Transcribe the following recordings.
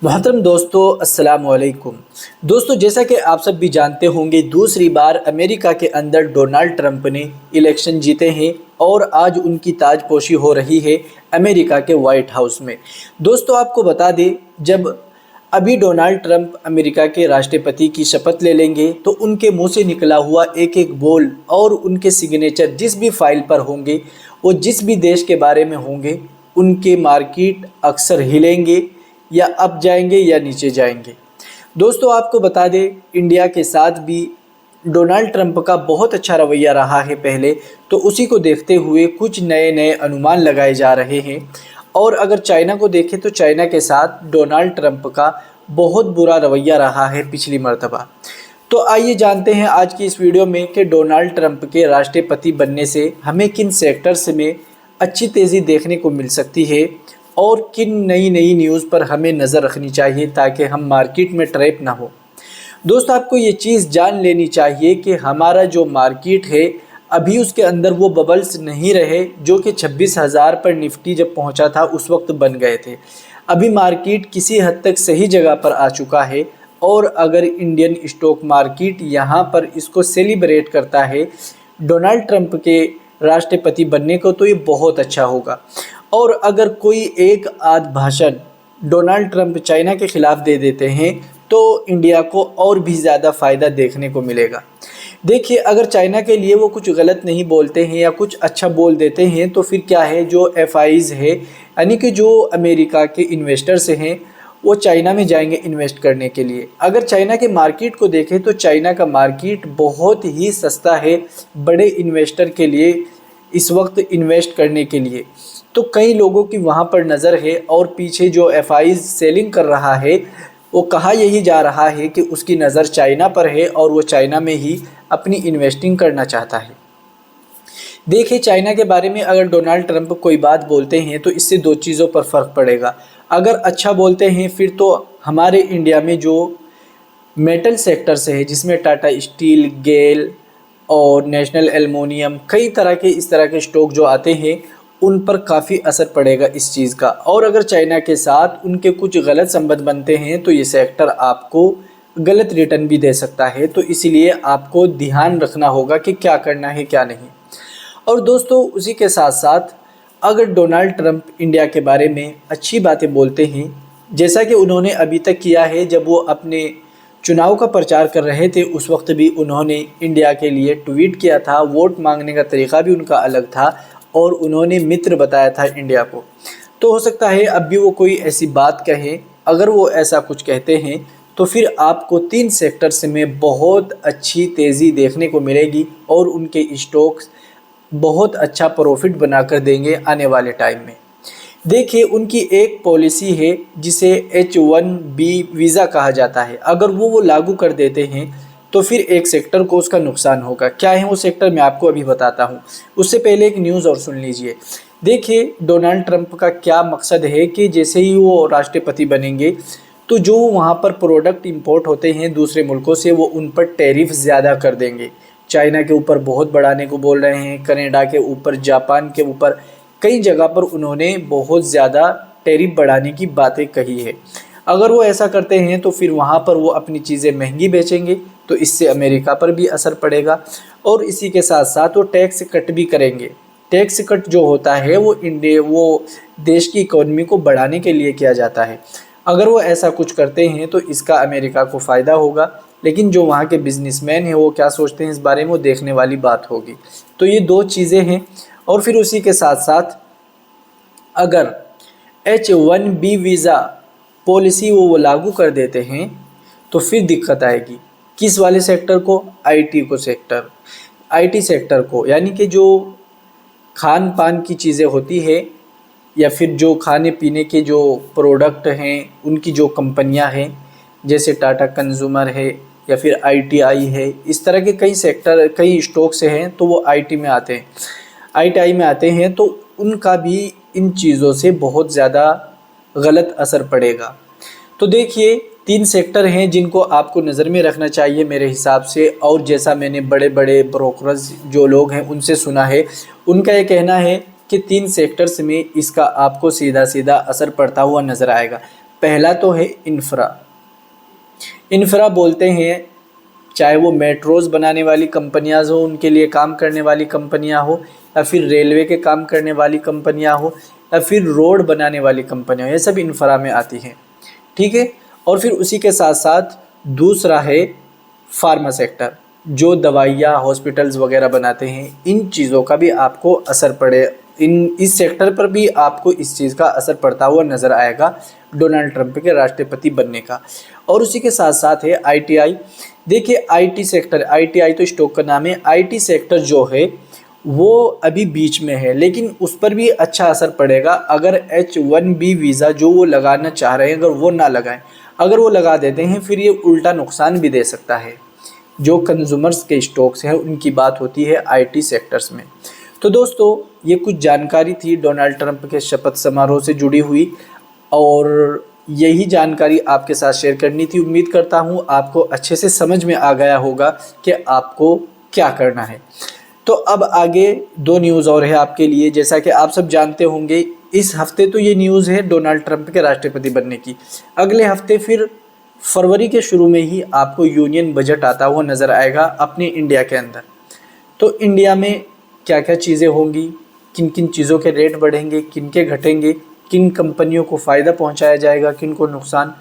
मोहतरम दोस्तों, अस्सलाम वालेकुम। दोस्तों, जैसा कि आप सब भी जानते होंगे, दूसरी बार अमेरिका के अंदर डोनाल्ड ट्रंप ने इलेक्शन जीते हैं और आज उनकी ताजपोशी हो रही है अमेरिका के वाइट हाउस में। दोस्तों, आपको बता दें, जब अभी डोनाल्ड ट्रंप अमेरिका के राष्ट्रपति की शपथ ले लेंगे तो उनके मुंह से निकला हुआ एक एक बोल और उनके सिग्नेचर जिस भी फाइल पर होंगे, वो जिस भी देश के बारे में होंगे, उनके मार्केट अक्सर हिलेंगे या अप जाएंगे या नीचे जाएंगे। दोस्तों, आपको बता दें, इंडिया के साथ भी डोनाल्ड ट्रंप का बहुत अच्छा रवैया रहा है पहले, तो उसी को देखते हुए कुछ नए नए अनुमान लगाए जा रहे हैं। और अगर चाइना को देखें तो चाइना के साथ डोनाल्ड ट्रंप का बहुत बुरा रवैया रहा है पिछली मर्तबा। तो आइए जानते हैं आज की इस वीडियो में कि डोनाल्ड ट्रंप के राष्ट्रपति बनने से हमें किन सेक्टर्स में अच्छी तेज़ी देखने को मिल सकती है और किन नई नई न्यूज़ पर हमें नज़र रखनी चाहिए ताकि हम मार्केट में ट्रैप ना हो। दोस्तों, आपको ये चीज़ जान लेनी चाहिए कि हमारा जो मार्केट है अभी उसके अंदर वो बबल्स नहीं रहे जो कि 26,000 पर निफ्टी जब पहुंचा था उस वक्त बन गए थे। अभी मार्केट किसी हद तक सही जगह पर आ चुका है और अगर इंडियन स्टॉक मार्केट यहाँ पर इसको सेलिब्रेट करता है डोनाल्ड ट्रंप के राष्ट्रपति बनने को, तो ये बहुत अच्छा होगा। और अगर कोई एक आध भाषण डोनाल्ड ट्रंप चाइना के ख़िलाफ़ दे देते हैं तो इंडिया को और भी ज़्यादा फ़ायदा देखने को मिलेगा। देखिए, अगर चाइना के लिए वो कुछ गलत नहीं बोलते हैं या कुछ अच्छा बोल देते हैं तो फिर क्या है, जो एफआईज़ है यानी कि जो अमेरिका के इन्वेस्टर्स हैं वो चाइना में जाएंगे इन्वेस्ट करने के लिए। अगर चाइना के मार्केट को देखें तो चाइना का मार्केट बहुत ही सस्ता है बड़े इन्वेस्टर के लिए इस वक्त इन्वेस्ट करने के लिए। तो कई लोगों की वहाँ पर नज़र है और पीछे जो एफआईज़ सेलिंग कर रहा है वो कहा यही जा रहा है कि उसकी नज़र चाइना पर है और वो चाइना में ही अपनी इन्वेस्टिंग करना चाहता है। देखिए, चाइना के बारे में अगर डोनाल्ड ट्रंप कोई बात बोलते हैं तो इससे दो चीज़ों पर फ़र्क पड़ेगा। अगर अच्छा बोलते हैं फिर तो हमारे इंडिया में जो मेटल सेक्टर से है जिसमें टाटा स्टील, गेल और नेशनल एल्युमिनियम, कई तरह के इस तरह के स्टॉक जो आते हैं उन पर काफ़ी असर पड़ेगा इस चीज़ का। और अगर चाइना के साथ उनके कुछ गलत संबंध बनते हैं तो ये सेक्टर आपको गलत रिटर्न भी दे सकता है। तो इसीलिए आपको ध्यान रखना होगा कि क्या करना है क्या नहीं। और दोस्तों, उसी के साथ साथ अगर डोनाल्ड ट्रंप इंडिया के बारे में अच्छी बातें बोलते हैं जैसा कि उन्होंने अभी तक किया है, जब वो अपने चुनाव का प्रचार कर रहे थे उस वक्त भी उन्होंने इंडिया के लिए ट्वीट किया था, वोट मांगने का तरीका भी उनका अलग था और उन्होंने मित्र बताया था इंडिया को। तो हो सकता है अब भी वो कोई ऐसी बात कहें। अगर वो ऐसा कुछ कहते हैं तो फिर आपको 3 सेक्टर्स में बहुत अच्छी तेज़ी देखने को मिलेगी और उनके स्टॉक्स बहुत अच्छा प्रॉफिट बनाकर देंगे आने वाले टाइम में। देखिए, उनकी एक पॉलिसी है जिसे H1B वीज़ा कहा जाता है। अगर वो लागू कर देते हैं तो फिर एक सेक्टर को उसका नुकसान होगा। क्या है वो सेक्टर, मैं आपको अभी बताता हूँ। उससे पहले एक न्यूज़ और सुन लीजिए। देखिए, डोनाल्ड ट्रंप का क्या मकसद है कि जैसे ही वो राष्ट्रपति बनेंगे तो जो वहाँ पर प्रोडक्ट इंपोर्ट होते हैं दूसरे मुल्कों से वो उन पर टैरिफ ज़्यादा कर देंगे। चाइना के ऊपर बहुत बढ़ाने को बोल रहे हैं, कनाडा के ऊपर, जापान के ऊपर, कई जगह पर उन्होंने बहुत ज़्यादा टैरिफ बढ़ाने की बातें कही है। अगर वो ऐसा करते हैं तो फिर वहाँ पर वो अपनी चीज़ें महंगी बेचेंगे तो इससे अमेरिका पर भी असर पड़ेगा। और इसी के साथ साथ वो टैक्स कट भी करेंगे। टैक्स कट जो होता है वो देश की इकोनॉमी को बढ़ाने के लिए किया जाता है। अगर वो ऐसा कुछ करते हैं तो इसका अमेरिका को फ़ायदा होगा, लेकिन जो वहाँ के बिजनेसमैन हैं वो क्या सोचते हैं इस बारे में वो देखने वाली बात होगी। तो ये 2 चीज़ें हैं। और फिर उसी के साथ साथ अगर H1B वीज़ा पॉलिसी वो लागू कर देते हैं तो फिर दिक्कत आएगी। किस वाले सेक्टर को? आईटी सेक्टर को, यानी कि जो खान पान की चीज़ें होती है या फिर जो खाने पीने के जो प्रोडक्ट हैं उनकी जो कंपनियां हैं जैसे टाटा कंज्यूमर है या फिर ITI है, इस तरह के कई सेक्टर, कई स्टॉक्स हैं तो वो आईटी में आते हैं, ITI में आते हैं। तो उनका भी इन चीज़ों से बहुत ज़्यादा गलत असर पड़ेगा। तो देखिए, 3 सेक्टर हैं जिनको आपको नज़र में रखना चाहिए मेरे हिसाब से। और जैसा मैंने बड़े बड़े ब्रोकर्स जो लोग हैं उनसे सुना है, उनका ये कहना है कि 3 सेक्टर्स में इसका आपको सीधा सीधा असर पड़ता हुआ नज़र आएगा। पहला तो है इंफ्रा। इंफ्रा बोलते हैं चाहे वो मेट्रोज़ बनाने वाली कंपनियां हो, उनके लिए काम करने वाली कंपनियां हो, या फिर रेलवे के काम करने वाली कंपनियां हो, या फिर रोड बनाने वाली कंपनियां हो, ये सब इंफ्रा में आती हैं। ठीक है। और फिर उसी के साथ साथ दूसरा है फार्मा सेक्टर, जो दवाइयाँ हॉस्पिटल्स वगैरह बनाते हैं, इन चीज़ों का भी आपको असर पड़े, इस सेक्टर पर भी आपको इस चीज़ का असर पड़ता हुआ नज़र आएगा डोनाल्ड ट्रंप के राष्ट्रपति बनने का। और उसी के साथ साथ है ITI। देखिए IT सेक्टर, ITI तो स्टॉक का नाम है, IT सेक्टर जो है वो अभी बीच में है, लेकिन उस पर भी अच्छा असर पड़ेगा अगर H1B वीज़ा जो वो लगाना चाह रहे हैं अगर वो ना लगाएं। अगर वो लगा देते हैं फिर ये उल्टा नुकसान भी दे सकता है। जो कंज्यूमर्स के स्टॉक्स हैं उनकी बात होती है IT सेक्टर्स में। तो दोस्तों ये कुछ जानकारी थी डोनाल्ड ट्रंप के शपथ समारोह से जुड़ी हुई, और यही जानकारी आपके साथ शेयर करनी थी। उम्मीद करता हूँ आपको अच्छे से समझ में आ गया होगा कि आपको क्या करना है। तो अब आगे 2 न्यूज़ और है आपके लिए। जैसा कि आप सब जानते होंगे इस हफ्ते तो ये न्यूज़ है डोनाल्ड ट्रंप के राष्ट्रपति बनने की। अगले हफ्ते फिर फरवरी के शुरू में ही आपको यूनियन बजट आता हुआ नज़र आएगा अपने इंडिया के अंदर। तो इंडिया में क्या क्या चीज़ें होंगी, किन किन चीज़ों के रेट बढ़ेंगे, किन के घटेंगे, किन कंपनियों को फ़ायदा पहुंचाया जाएगा, किन को नुकसान,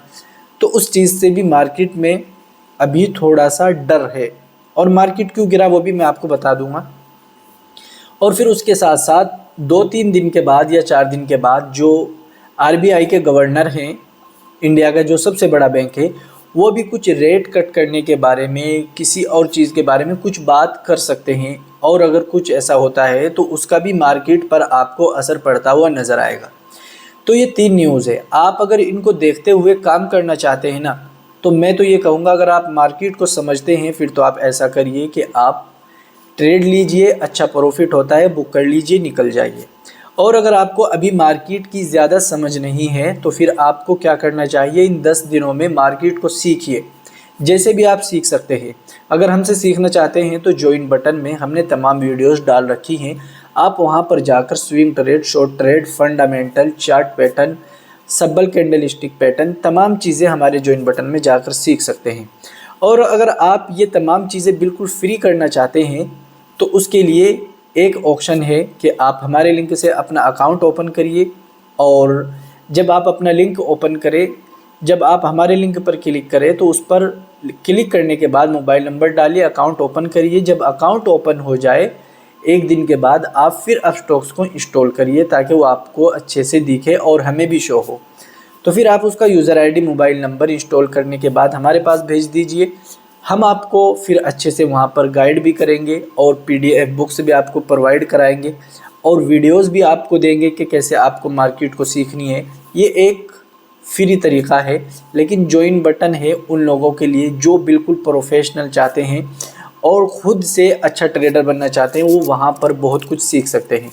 तो उस चीज़ से भी मार्केट में अभी थोड़ा सा डर है। और मार्केट क्यों गिरा वो भी मैं आपको बता दूंगा। और फिर उसके साथ साथ 2-3 दिन के बाद या 4 दिन के बाद जो RBI के गवर्नर हैं, इंडिया का जो सबसे बड़ा बैंक है, वो भी कुछ रेट कट करने के बारे में, किसी और चीज़ के बारे में कुछ बात कर सकते हैं। और अगर कुछ ऐसा होता है तो उसका भी मार्केट पर आपको असर पड़ता हुआ नज़र आएगा। तो ये 3 न्यूज़ है। आप अगर इनको देखते हुए काम करना चाहते हैं ना, तो मैं तो ये कहूँगा अगर आप मार्केट को समझते हैं फिर तो आप ऐसा करिए कि आप ट्रेड लीजिए, अच्छा प्रॉफिट होता है, बुक कर लीजिए, निकल जाइए। और अगर आपको अभी मार्केट की ज़्यादा समझ नहीं है तो फिर आपको क्या करना चाहिए, इन 10 दिनों में मार्केट को सीखिए, जैसे भी आप सीख सकते हैं। अगर हमसे सीखना चाहते हैं तो ज्वाइन बटन में हमने तमाम वीडियोस डाल रखी हैं, आप वहां पर जाकर swing trade, short trade, fundamental, chart pattern, सब्बल कैंडल स्टिक पैटर्न, तमाम चीज़ें हमारे ज्वाइन बटन में जाकर सीख सकते हैं। और अगर आप ये तमाम चीज़ें बिल्कुल फ्री करना चाहते हैं तो उसके लिए एक ऑप्शन है कि आप हमारे लिंक से अपना अकाउंट ओपन करिए। और जब आप अपना लिंक ओपन करें, जब आप हमारे लिंक पर क्लिक करें तो उस पर क्लिक करने के बाद मोबाइल नंबर डालिए, अकाउंट ओपन करिए। जब अकाउंट ओपन हो जाए 1 दिन के बाद आप फिर अब स्टॉक्स को इंस्टॉल करिए ताकि वो आपको अच्छे से दिखे और हमें भी शो हो। तो फिर आप उसका user ID, mobile number install करने के बाद हमारे पास भेज दीजिए। हम आपको फिर अच्छे से वहाँ पर गाइड भी करेंगे और PDF बुक्स भी आपको प्रोवाइड कराएंगे और वीडियोस भी आपको देंगे कि कैसे आपको मार्केट को सीखनी है। ये एक फ्री तरीका है, लेकिन ज्वाइन बटन है उन लोगों के लिए जो बिल्कुल प्रोफेशनल चाहते हैं और ख़ुद से अच्छा ट्रेडर बनना चाहते हैं, वो वहाँ पर बहुत कुछ सीख सकते हैं।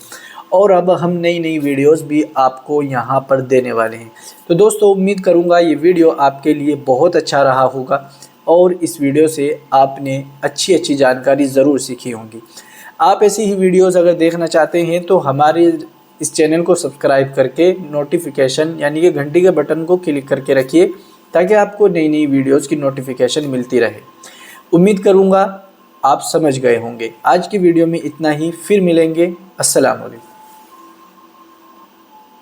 और अब हम नई नई वीडियोस भी आपको यहाँ पर देने वाले हैं। तो दोस्तों उम्मीद करूँगा ये वीडियो आपके लिए बहुत अच्छा रहा होगा और इस वीडियो से आपने अच्छी जानकारी ज़रूर सीखी होंगी। आप ऐसी ही वीडियोस अगर देखना चाहते हैं तो हमारे इस चैनल को सब्सक्राइब करके नोटिफिकेशन यानी कि घंटी के बटन को क्लिक करके रखिए ताकि आपको नई नई वीडियोस की नोटिफिकेशन मिलती रहे। उम्मीद करूँगा आप समझ गए होंगे। आज की वीडियो में इतना ही, फिर मिलेंगे। अस्सलाम वालेकुम।